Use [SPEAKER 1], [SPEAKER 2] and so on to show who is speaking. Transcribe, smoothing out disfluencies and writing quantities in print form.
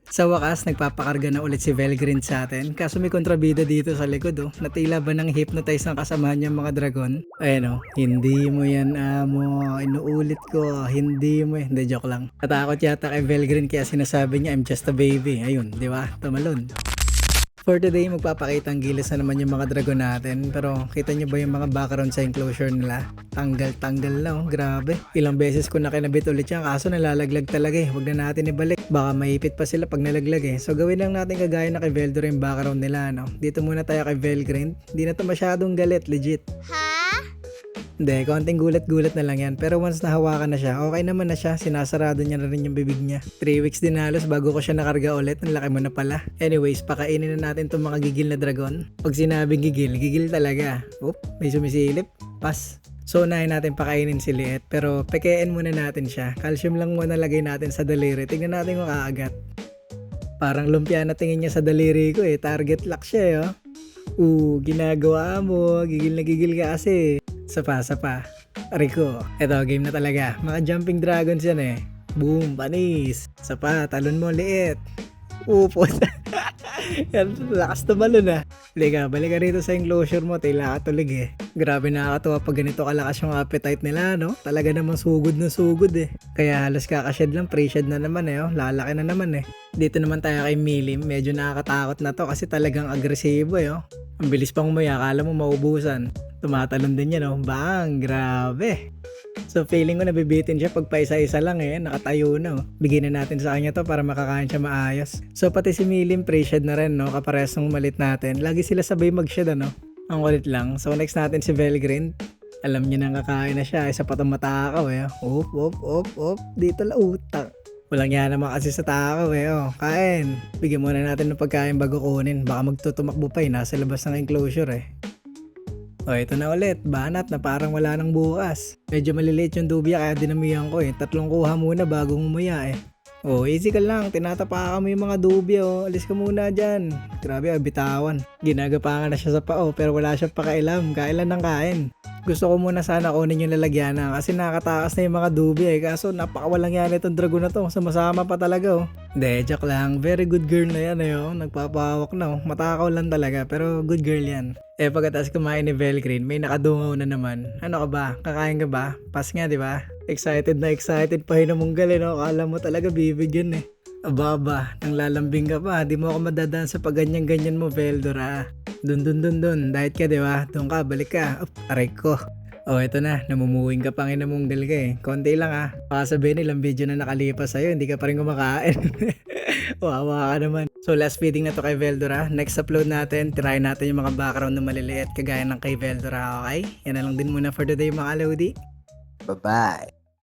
[SPEAKER 1] Sa wakas, nagpapakarga na ulit si Velgrin sa atin. Kaso may kontrabida dito sa likod oh. Natila ba nang hypnotize ng kasamahan niyang mga dragon? Ayan oh, hindi mo yan amo. Inuulit ko, hindi mo eh. Hindi, joke lang. Natakot yata kay Velgrin kaya sinasabi niya I'm just a baby. Ayun, di ba? Tumalon. For today, magpapakita ang gilas na naman yung mga dragon natin. Pero kita nyo ba yung mga background sa enclosure nila? Tanggal-tanggal na oh, grabe. Ilang beses ko na kinabit ulit yan kaso nalalaglag talaga eh. Huwag na natin ibalik. Baka maipit pa sila pag nalaglag eh. So gawin lang natin kagaya na kay Veldor yung background nila no. Dito muna tayo kay Velgrind. Hindi na to masyadong galit, legit. Hindi, konting gulat-gulat na lang yan. Pero once nahawakan na siya, okay naman na siya. Sinasarado niya na rin yung bibig niya. 3 weeks din halos bago ko siya nakarga ulit. Ang laki mo na pala. Anyways, pakainin na natin itong mga gigil na dragon. Pag sinabing gigil, gigil talaga. Oop, may sumisilip. Pas. So, unahin natin pakainin si Liet. Pero, pekein muna natin siya. Calcium lang muna lagay natin sa daliri. Tingnan natin kung kaagat. Parang lumpia na tingin niya sa daliri ko eh. Target lock siya eh. Oh. Ginagawa mo. Gigil na gigil ka kasi. Sapa. Rico. Eto, game na talaga. Mga jumping dragons yan eh. Boom, panis. Sapa, talon mo, Liet. Upos. Yan, lakas tumalon ah. Balik ka rito sa enclosure mo. Tila ka tulig eh. Grabe nakakatuwa pag ganito kalakas yung appetite nila, no? Talaga namang sugod na sugod eh. Kaya halos kakashed lang, pre-shed na naman eh. Oh. Lalaki na naman eh. Dito naman tayo kay Milim. Medyo nakakatakot na to kasi talagang agresibo eh. Oh. Ang bilis pang umuya, akala mo maubusan. Tumatalon din yan, oh. Bang, grabe. So feeling ko nabibitin siya pag paisa-isa lang eh. Nakatayo na, oh. Bigyan na natin sa kanya to para makakain siya maayos. So pati si Milim pre-shed na rin, no? Kapares ng malit natin. Lagi sila sabay mag-shed, ano? Ang kulit lang. So next natin si Velgrind. Alam niya nang kakain na siya. Isa pa itong matakaw eh. Op. Dito la utak. Walang yan naman kasi sa takaw eh. Oh, kain. Bigyan muna natin ng pagkain bago kunin. Baka magtutumakbo pa eh. Nasa labas ng enclosure eh. O ito na ulit. Banat na parang wala nang bukas. Medyo maliliit yung dubya kaya dinamihan ko eh. 3 kuha muna bago umuya eh. Oh, easy ka lang. Tinatapakan mo yung mga dubya oh. Alis ka muna dyan. Grabe ah, bitawan. Ginagapangan na siya sa pao pero wala siyang pakailam. Kailan ng kain. Gusto ko muna sana kunin yung lalagyanan kasi nakatakas na yung mga dubya eh. Kaso napakawalang yan itong dragon na to. Sumasama pa talaga oh. Hindi, joke lang. Very good girl na yan eh oh. Nagpapahawak na oh. Matakaw lang talaga pero good girl yan. Eh pagkatapos kumain ni Velgrin, may nakadungaw na naman. Ano ka ba? Kakain ka ba? Pas nga di ba? Excited pa hinamunggal eh no. Akala mo talaga bibigyan eh. Aba, nang lalambing ka pa. Di mo ako madadaan sa pagganyan-ganyan mo, Veldor ah. Dun. Diet ka, di ba? Doon ka, balik ka. Aray ko. Oh, eto na. Namumuwing ka pang inamunggal ka eh. Konti lang ah. Baka sabihin ilang video na nakalipas sa'yo, hindi ka pa rin kumakain. Wawa ka naman. So last feeding na to kay Veldor ah. Next upload natin, try natin yung mga background na maliliit kagaya ng kay Veldor ah, okay? Yan na lang din muna for today mga Lodi.
[SPEAKER 2] Bye-bye.